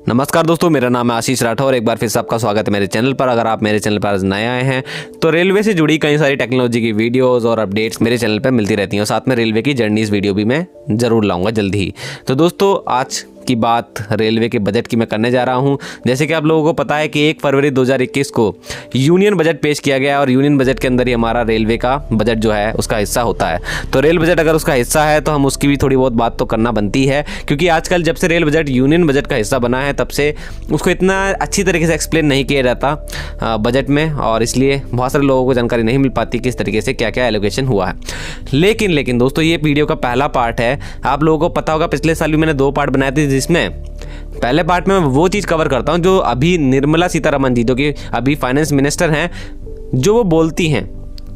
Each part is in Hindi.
नमस्कार दोस्तों, मेरा नाम है आशीष राठौर। एक बार फिर से आपका स्वागत है मेरे चैनल पर। अगर आप मेरे चैनल पर आज नए आए हैं तो रेलवे से जुड़ी कई सारी टेक्नोलॉजी की वीडियोस और अपडेट्स मेरे चैनल पर मिलती रहती हैं और साथ में रेलवे की जर्नीज वीडियो भी मैं ज़रूर लाऊंगा जल्दी ही। तो दोस्तों, आज की बात रेलवे के बजट की मैं करने जा रहा हूं। जैसे कि आप लोगों को पता है कि 1 फरवरी 2021 को यूनियन बजट पेश किया गया और यूनियन बजट के अंदर ही हमारा रेलवे का बजट जो है उसका हिस्सा होता है। तो रेल बजट अगर उसका हिस्सा है तो हम उसकी भी थोड़ी बहुत बात तो करना बनती है, क्योंकि आजकल जब से रेल बजट यूनियन बजट का हिस्सा बना है तब से उसको इतना अच्छी तरीके से एक्सप्लेन नहीं किया जाता बजट में, और इसलिए बहुत सारे लोगों को जानकारी नहीं मिल पाती किस तरीके से क्या क्या एलोकेशन हुआ है। लेकिन दोस्तों, ये वीडियो का पहला पार्ट है। आप लोगों को पता होगा पिछले साल भी मैंने 2 पार्ट बनाए थे, जिसमें पहले पार्ट में मैं वो चीज़ कवर करता हूं जो अभी निर्मला सीतारमण जी, जो कि अभी फाइनेंस मिनिस्टर हैं, जो वो बोलती हैं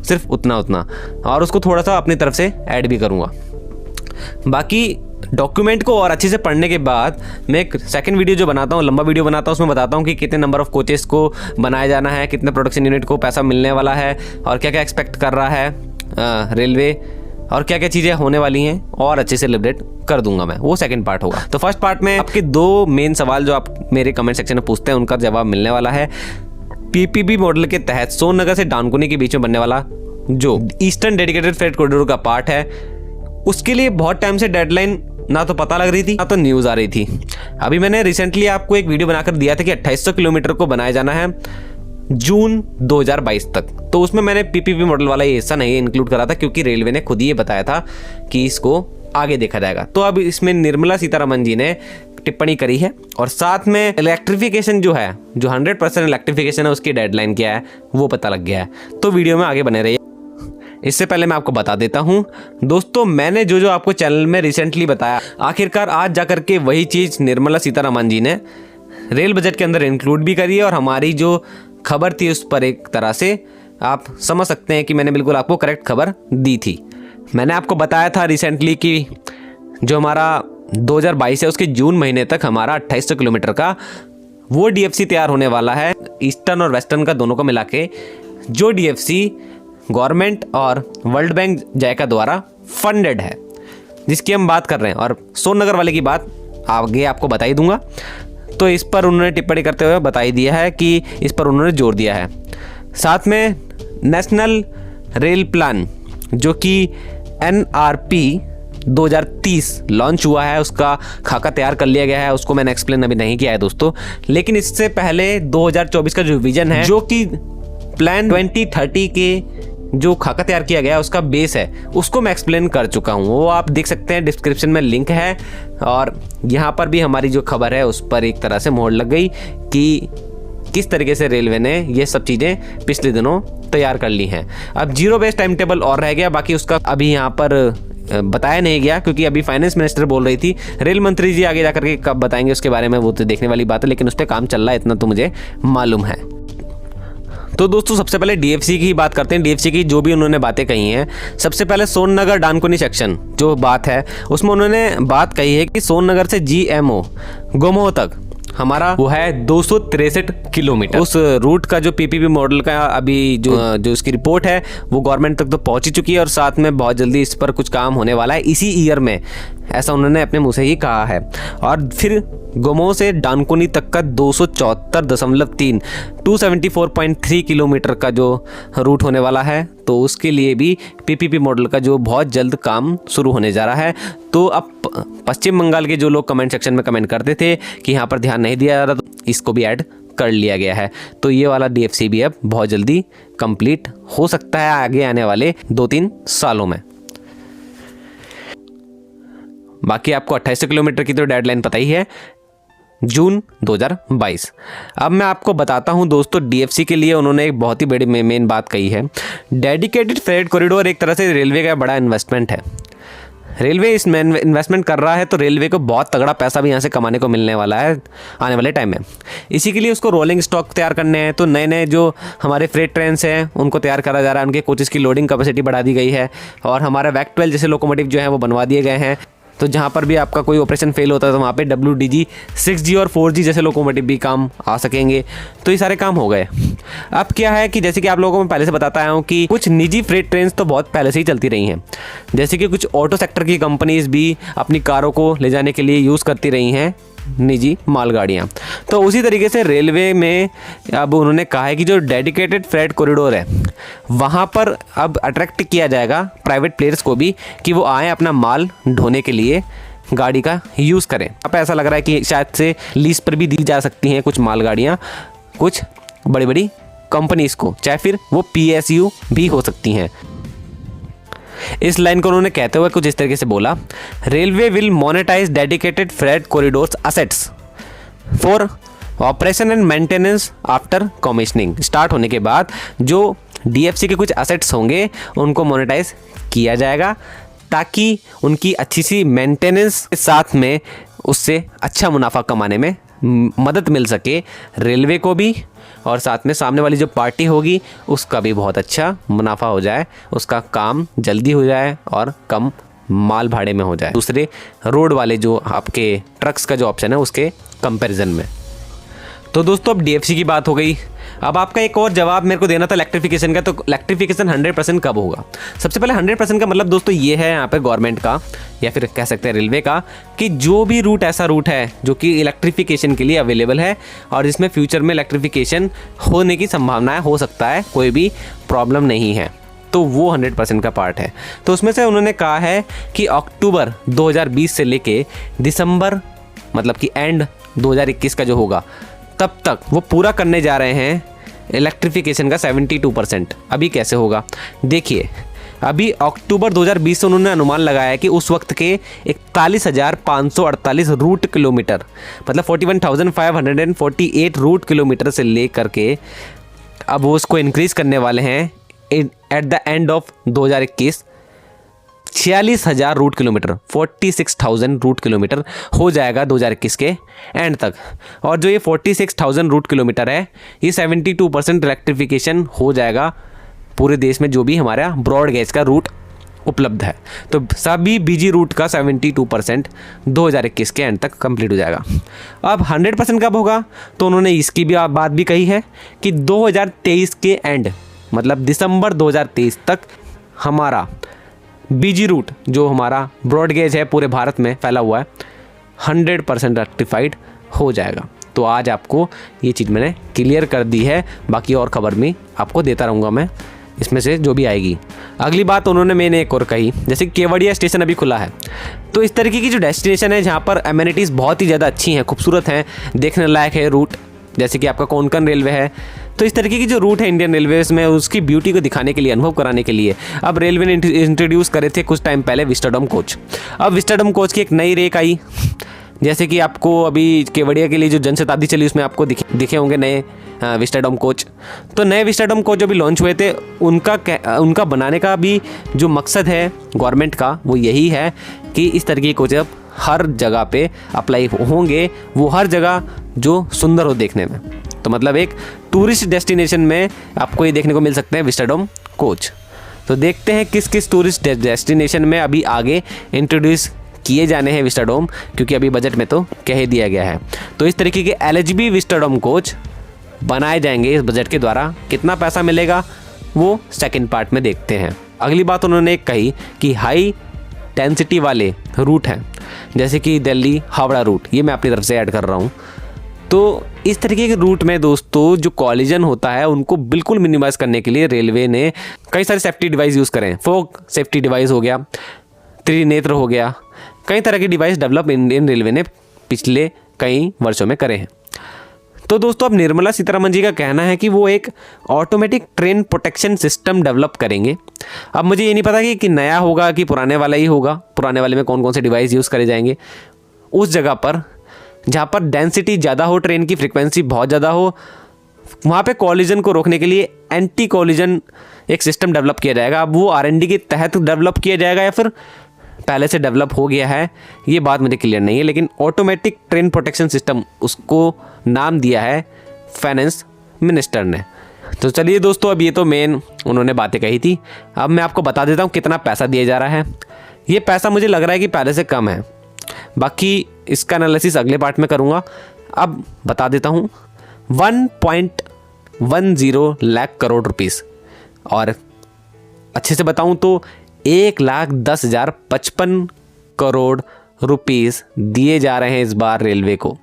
सिर्फ उतना, और उसको थोड़ा सा अपनी तरफ से ऐड भी करूंगा। बाकी डॉक्यूमेंट को और अच्छे से पढ़ने के बाद मैं एक सेकंड वीडियो जो बनाता हूँ, लंबा वीडियो बनाता हूँ, उसमें बताता हूँ कि कितने नंबर ऑफ कोचेस को बनाया जाना है, कितने प्रोडक्शन यूनिट को पैसा मिलने वाला है और क्या क्या एक्सपेक्ट कर रहा है रेलवे, और क्या क्या चीज़ें होने वाली हैं, और अच्छे से एलिब्रेट कर दूंगा मैं। वो सेकंड पार्ट होगा। तो फर्स्ट पार्ट में आपके 2 मेन सवाल जो आप मेरे कमेंट सेक्शन में पूछते हैं उनका जवाब मिलने वाला है। पीपीपी मॉडल के तहत सोननगर से डानकुनी के बीच में बनने वाला जो ईस्टर्न डेडिकेटेड फ्रेट कॉरिडोर का पार्ट है, उसके लिए बहुत टाइम से डेडलाइन ना तो पता लग रही थी ना तो न्यूज़ आ रही थी। अभी मैंने रिसेंटली आपको एक वीडियो बनाकर दिया था कि 2800 किलोमीटर को बनाया जाना है जून 2022 तक। तो उसमें मैंने पीपीपी मॉडल वाला ये हिस्सा नहीं इंक्लूड करा था, क्योंकि रेलवे ने खुद ही ये बताया था कि इसको आगे देखा जाएगा। तो अब इसमें निर्मला सीतारमण जी ने टिप्पणी करी है, और साथ में इलेक्ट्रिफिकेशन जो है, जो 100% इलेक्ट्रिफिकेशन है, उसकी डेडलाइन क्या है वो पता लग गया है। तो वीडियो में आगे बने रहिए। इससे पहले मैं आपको बता देता हूं दोस्तों, मैंने जो आपको चैनल में रिसेंटली बताया, आखिरकार आज जाकर के वही चीज़ निर्मला सीतारमण जी ने रेल बजट के अंदर इंक्लूड भी करी है, और हमारी जो खबर थी उस पर एक तरह से आप समझ सकते हैं कि मैंने बिल्कुल आपको करेक्ट खबर दी थी। मैंने आपको बताया था रिसेंटली कि जो हमारा 2022 है उसके जून महीने तक हमारा 2800 किलोमीटर का वो डीएफसी तैयार होने वाला है, ईस्टर्न और वेस्टर्न का दोनों को मिला के, जो डीएफसी गवर्नमेंट और वर्ल्ड बैंक जायका द्वारा फंडेड है, जिसकी हम बात कर रहे हैं। और सोननगर वाले की बात आगे आपको बता ही दूंगा। तो इस पर उन्होंने टिप्पणी करते हुए बता ही दिया है कि इस पर उन्होंने जोर दिया है। साथ में नेशनल रेल प्लान जो कि NRP 2030 लॉन्च हुआ है, उसका खाका तैयार कर लिया गया है। उसको मैंने एक्सप्लेन अभी नहीं किया है दोस्तों, लेकिन इससे पहले 2024 का जो विजन है, जो कि प्लान 2030 के जो खाका तैयार किया गया है उसका बेस है, उसको मैं एक्सप्लेन कर चुका हूँ। वो आप देख सकते हैं, डिस्क्रिप्शन में लिंक है। और यहाँ पर भी हमारी जो खबर है उस पर एक तरह से मोहर लग गई कि किस तरीके से रेलवे ने ये सब चीज़ें पिछले दिनों तैयार कर ली हैं। अब जीरो बेस टाइम टेबल और रह गया, बाकी उसका अभी यहाँ पर बताया नहीं गया, क्योंकि अभी फाइनेंस मिनिस्टर बोल रही थी। रेल मंत्री जी आगे जाकर के कब बताएंगे उसके बारे में, वो तो देखने वाली बात है, लेकिन उस पर काम चल रहा है, इतना तो मुझे मालूम है। तो दोस्तों, सबसे पहले डीएफसी की बात करते हैं। डीएफसी की जो भी उन्होंने बातें कही हैं, सबसे पहले सोननगर डानकुनी सेक्शन जो बात है, उसमें उन्होंने बात कही है कि सोननगर से GMO गोमोह तक हमारा वो है 263 किलोमीटर। उस रूट का जो पीपीपी मॉडल का अभी जो उसकी रिपोर्ट है वो गवर्नमेंट तक तो पहुंच ही चुकी है, और साथ में बहुत जल्दी इस पर कुछ काम होने वाला है इसी ईयर में, ऐसा उन्होंने अपने मुंह से ही कहा है। और फिर गोमोह से डानकुनी तक का 274.3 274.3 किलोमीटर का जो रूट होने वाला है, तो उसके लिए भी पीपीपी मॉडल का जो बहुत जल्द काम शुरू होने जा रहा है। तो अब पश्चिम बंगाल के जो लोग कमेंट सेक्शन में कमेंट करते थे कि यहाँ पर ध्यान नहीं दिया जा रहा, तो इसको भी ऐड कर लिया गया है। तो ये वाला डीएफसी भी अब बहुत जल्दी कंप्लीट हो सकता है आगे आने वाले 2-3 सालों में। बाकी आपको 2800 किलोमीटर की तो डेडलाइन पता ही है, जून 2022। अब मैं आपको बताता हूं दोस्तों, डीएफसी के लिए उन्होंने एक बहुत ही बड़ी मेन बात कही है। डेडिकेटेड फ्रेट कॉरिडोर एक तरह से रेलवे का बड़ा इन्वेस्टमेंट है। रेलवे इसमें इन्वेस्टमेंट कर रहा है, तो रेलवे को बहुत तगड़ा पैसा भी यहाँ से कमाने को मिलने वाला है आने वाले टाइम में। इसी के लिए उसको रोलिंग स्टॉक तैयार करने हैं। तो नए नए जो हमारे फ्रेट ट्रेन्स हैं उनको तैयार करा जा रहा है, उनके कोचेस की लोडिंग कैपेसिटी बढ़ा दी गई है, और हमारे वैक 12 जैसे लोकोमोटिव जो है वो बनवा दिए गए हैं। तो जहाँ पर भी आपका कोई ऑपरेशन फेल होता है तो वहाँ पे WDG 6G और 4G जैसे लोकोमोटिव भी काम आ सकेंगे। तो ये सारे काम हो गए। अब क्या है कि जैसे कि आप लोगों को मैं पहले से बताता आया हूँ कि कुछ निजी फ्रेट ट्रेन्स तो बहुत पहले से ही चलती रही हैं, जैसे कि कुछ ऑटो सेक्टर की कंपनीज भी अपनी कारों को ले जाने के लिए यूज़ करती रही हैं निजी मालगाड़ियाँ। तो उसी तरीके से रेलवे में अब उन्होंने कहा है कि जो डेडिकेटेड फ्रेट कॉरिडोर है वहाँ पर अब अट्रैक्ट किया जाएगा प्राइवेट प्लेयर्स को भी कि वो आएँ अपना माल ढोने के लिए गाड़ी का यूज़ करें। अब ऐसा लग रहा है कि शायद से लीज पर भी दी जा सकती हैं कुछ मालगाड़ियाँ कुछ बड़ी बड़ी कंपनीज़ को, चाहे फिर वो PSU भी हो सकती हैं। इस लाइन को उन्होंने कहते हुए कुछ इस तरीके से बोला, railway will monetise dedicated freight corridors assets for operation and maintenance after commissioning. Start होने के बाद जो DFC के कुछ असेट्स होंगे उनको मोनेटाइज किया जाएगा ताकि उनकी अच्छी सी मेंटेनेंस के साथ में उससे अच्छा मुनाफा कमाने में मदद मिल सके रेलवे को भी, और साथ में सामने वाली जो पार्टी होगी उसका भी बहुत अच्छा मुनाफा हो जाए, उसका काम जल्दी हो जाए और कम माल भाड़े में हो जाए दूसरे रोड वाले जो आपके ट्रक्स का जो ऑप्शन है उसके कंपैरिजन में। तो दोस्तों अब DFC की बात हो गई। अब आपका एक और जवाब मेरे को देना था इलेक्ट्रिफिकेशन का। तो इलेक्ट्रिफिकेशन 100% कब होगा? सबसे पहले 100% का मतलब दोस्तों ये है यहाँ पे गवर्नमेंट का या फिर कह सकते हैं रेलवे का कि जो भी रूट ऐसा रूट है जो कि इलेक्ट्रिफिकेशन के लिए अवेलेबल है और जिसमें फ्यूचर में इलेक्ट्रिफिकेशन होने की संभावनाएं हो सकता है, कोई भी प्रॉब्लम नहीं है, तो वो 100% का पार्ट है। तो उसमें से उन्होंने कहा है कि अक्टूबर 2020 से लेके दिसंबर मतलब कि एंड 2021 का जो होगा तब तक वो पूरा करने जा रहे हैं इलेक्ट्रिफिकेशन का 72%। अभी कैसे होगा देखिए, अभी अक्टूबर 2020 से उन्होंने अनुमान लगाया है कि उस वक्त के 41,548 रूट किलोमीटर मतलब 41,548 रूट किलोमीटर से लेकर के अब वो उसको इंक्रीज़ करने वाले हैं at the end of 2021 46,000 route kilometre 46,000 route kilometre हो जाएगा 2021 के एंड तक। और जो ये 46,000 रूट किलोमीटर है ये 72% इलेक्ट्रिफिकेशन हो जाएगा पूरे देश में जो भी हमारा ब्रॉड गेज का रूट उपलब्ध है। तो सभी BG रूट का 72% 2021 के एंड तक कंप्लीट हो जाएगा। अब 100% कब होगा? तो उन्होंने इसकी भी बात भी कही है कि 2023 के एंड मतलब दिसंबर 2023 तक हमारा BG रूट जो हमारा ब्रॉड गेज है पूरे भारत में फैला हुआ है 100% रेक्टिफाइड हो जाएगा। तो आज आपको ये चीज़ मैंने क्लियर कर दी है, बाकी और खबर में आपको देता रहूँगा मैं इसमें से जो भी आएगी। अगली बात मैंने एक और कही, जैसे केवड़िया स्टेशन अभी खुला है, तो इस तरीके की जो डेस्टिनेशन है जहाँ पर एमिनिटीज़ बहुत ही ज़्यादा अच्छी हैं, खूबसूरत हैं, देखने लायक है रूट, जैसे कि आपका कोंकण रेलवे है। तो इस तरीके की जो रूट है इंडियन रेलवेज़ में उसकी ब्यूटी को दिखाने के लिए, अनुभव कराने के लिए अब रेलवे ने इंट्रोड्यूस करे थे कुछ टाइम पहले विस्टाडोम कोच। अब विस्टाडोम कोच की एक नई रेक आई, जैसे कि आपको अभी केवड़िया के लिए जो जनशताब्दी चली उसमें आपको दिखे होंगे नए विस्टाडोम कोच। तो नए विस्टाडोम कोच जो भी लॉन्च हुए थे उनका बनाने का भी जो मकसद है गवर्नमेंट का वो यही है कि इस तरीके के कोच अब हर जगह पे अप्लाई होंगे, वो हर जगह जो सुंदर हो देखने में। तो मतलब एक टूरिस्ट डेस्टिनेशन में आपको ये देखने को मिल सकते हैं विस्टाडोम कोच। तो देखते हैं किस किस टूरिस्ट डेस्टिनेशन में अभी आगे इंट्रोड्यूस किए जाने हैं विस्टाडोम, क्योंकि अभी बजट में तो कह ही दिया गया है। तो इस तरीके के LHB विस्टाडोम कोच बनाए जाएंगे इस बजट के द्वारा। कितना पैसा मिलेगा वो सेकंड पार्ट में देखते हैं। अगली बात उन्होंने एक कही कि हाई डेंसिटी वाले रूट हैं जैसे कि दिल्ली हावड़ा रूट, ये मैं अपनी तरफ से ऐड कर रहा हूँ। तो इस तरीके के रूट में दोस्तों जो कॉलिजन होता है उनको बिल्कुल मिनिमाइज़ करने के लिए रेलवे ने कई सारे सेफ्टी डिवाइस यूज़ करें। फोक सेफ्टी डिवाइस हो गया, त्रिनेत्र हो गया, कई तरह के डिवाइस डेवलप इंडियन रेलवे ने पिछले कई वर्षों में करे हैं। तो दोस्तों अब निर्मला सीतारमण जी का कहना है कि वो एक automatic train protection system develop करेंगे। अब मुझे ये नहीं पता कि नया होगा कि पुराने वाला ही होगा, पुराने वाले में कौन कौन से डिवाइस यूज़ करे जाएंगे। उस जगह पर जहाँ पर डेंसिटी ज़्यादा हो, ट्रेन की फ्रिक्वेंसी बहुत ज़्यादा हो, वहाँ पे कॉलिजन को रोकने के लिए एंटी कॉलिजन एक सिस्टम डेवलप किया जाएगा। अब वो R&D के तहत डेवलप किया जाएगा या फिर पहले से डेवलप हो गया है, ये बात मुझे क्लियर नहीं है, लेकिन ऑटोमेटिक ट्रेन प्रोटेक्शन सिस्टम उसको नाम दिया है फाइनेंस मिनिस्टर ने। तो चलिए दोस्तों, अब ये तो मेन उन्होंने बातें कही थी। अब मैं आपको बता देता हूँ कितना पैसा दिया जा रहा है। ये पैसा मुझे लग रहा है कि पहले से कम है, बाकी इसका एनालिसिस अगले पार्ट में करूँगा। अब बता देता हूँ 1.10 लाख करोड़ रुपीस, और अच्छे से बताऊँ तो 1,10,055 करोड़ रुपीस दिए जा रहे हैं इस बार रेलवे को,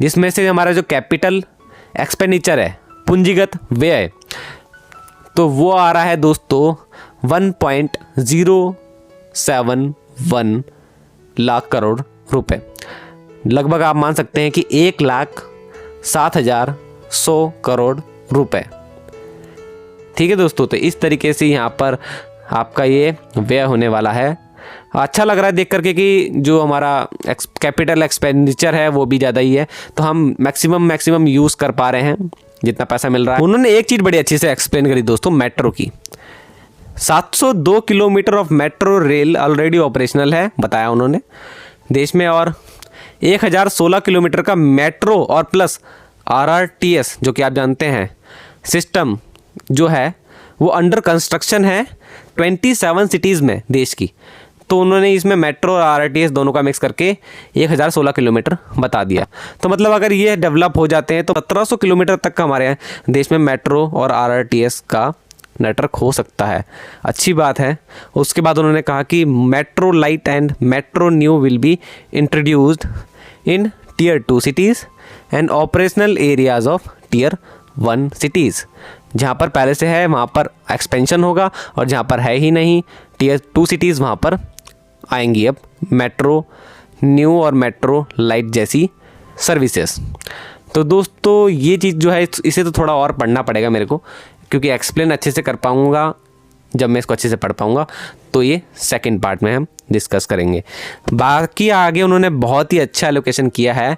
जिसमें से हमारा जो कैपिटल एक्सपेंडिचर है, पूंजीगत व्यय, तो वो आ रहा है दोस्तों 1.071 लाख करोड़ रुपए। लगभग आप मान सकते हैं कि 1,07,100 करोड़ रुपए। ठीक है दोस्तों, तो इस तरीके से यहाँ पर आपका ये व्यय होने वाला है। अच्छा लग रहा है देख करके कि जो हमारा कैपिटल एक्सपेंडिचर है वो भी ज़्यादा ही है, तो हम मैक्सिमम यूज़ कर पा रहे हैं जितना पैसा मिल रहा है। उन्होंने एक चीज़ बड़ी अच्छी से एक्सप्लेन करी दोस्तों, मेट्रो की। 702 kilometre of metro rail already operational है बताया उन्होंने देश में, और 1016 किलोमीटर का मेट्रो और प्लस RRTS जो कि आप जानते हैं सिस्टम जो है वो अंडर कंस्ट्रक्शन है 27 सिटीज़ में देश की। तो उन्होंने इसमें मेट्रो और RRTS दोनों का मिक्स करके 1016 किलोमीटर बता दिया। तो मतलब अगर ये डेवलप हो जाते हैं तो 1700 किलोमीटर तक का हमारे यहाँ देश में मेट्रो और RRTS का नेटवर्क हो सकता है, अच्छी बात है। उसके बाद उन्होंने कहा कि metro light and metro new will be introduced in Tier 2 cities and operational areas of Tier 1 cities. जहाँ पर पहले से है वहाँ पर एक्सपेंशन होगा, और जहाँ पर है ही नहीं Tier 2 सिटीज़ वहाँ पर आएंगी अब मेट्रो न्यू और मेट्रो लाइट जैसी सर्विसेज। तो दोस्तों ये चीज़ जो है इसे तो थोड़ा और पढ़ना पड़ेगा मेरे को, क्योंकि एक्सप्लेन अच्छे से कर पाऊँगा जब मैं इसको अच्छे से पढ़ पाऊँगा। तो ये सेकंड पार्ट में हम डिस्कस करेंगे। बाकी आगे उन्होंने बहुत ही अच्छा एलोकेशन किया है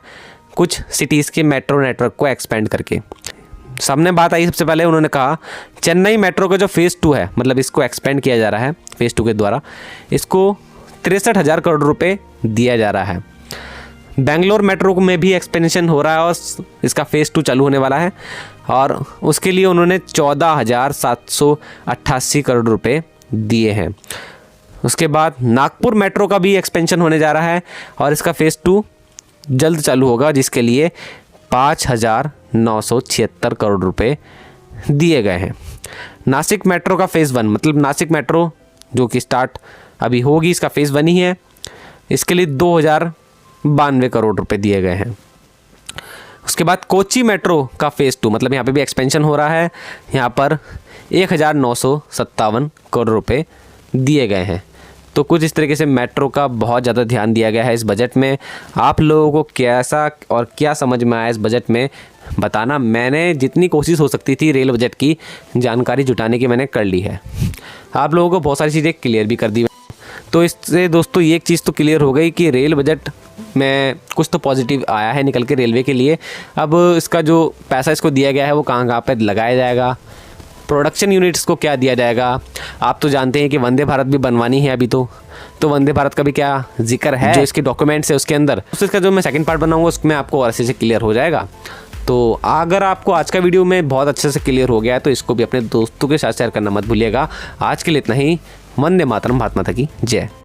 कुछ सिटीज़ के मेट्रो नेटवर्क को एक्सपेंड करके। सामने बात आई सबसे पहले उन्होंने कहा चेन्नई मेट्रो का जो फेज़ 2 है, मतलब इसको एक्सपेंड किया जा रहा है फेज़ 2 के द्वारा, इसको 63,000 करोड़ रुपए दिया जा रहा है। बेंगलोर मेट्रो में भी एक्सपेंशन हो रहा है और इसका फेज़ 2 चालू होने वाला है, और उसके लिए उन्होंने 14,788 करोड़ रुपए दिए हैं। उसके बाद नागपुर मेट्रो का भी एक्सपेंशन होने जा रहा है और इसका फेज़ 2 जल्द चालू होगा, जिसके लिए 5,976 करोड़ रुपए दिए गए हैं। नासिक मेट्रो का फेज़ 1, मतलब नासिक मेट्रो जो कि स्टार्ट अभी होगी, इसका फेज़ 1 ही है, इसके लिए 2,092 करोड़ रुपए दिए गए हैं। उसके बाद कोची मेट्रो का फेज़ 2, मतलब यहाँ पे भी एक्सपेंशन हो रहा है, यहाँ पर 1,957 करोड़ रुपए दिए गए हैं। तो कुछ इस तरीके से मेट्रो का बहुत ज़्यादा ध्यान दिया गया है इस बजट में। आप लोगों को कैसा और क्या समझ में आया इस बजट में बताना। मैंने जितनी कोशिश हो सकती थी रेल बजट की जानकारी जुटाने की मैंने कर ली है। आप लोगों को बहुत सारी चीज़ें क्लियर भी कर दी। तो इससे दोस्तों एक चीज़ तो क्लियर हो गई कि रेल बजट में कुछ तो पॉजिटिव आया है निकल के रेलवे के लिए। अब इसका जो पैसा इसको दिया गया है वो कहाँ पे लगाया जाएगा, प्रोडक्शन यूनिट्स को क्या दिया जाएगा। आप तो जानते हैं कि वंदे भारत भी बनवानी है अभी, तो वंदे भारत का भी क्या जिक्र है जो इसके डॉक्यूमेंट्स है उसके अंदर। तो इसका जो मैं सेकंड पार्ट बनाऊंगा उसमें आपको और अच्छे से क्लियर हो जाएगा। तो अगर आपको आज का वीडियो में बहुत अच्छे से क्लियर हो गया है तो इसको भी अपने दोस्तों के साथ शेयर करना मत भूलिएगा। आज के लिए इतना ही। वंदे मातरम, भारत माता की जय।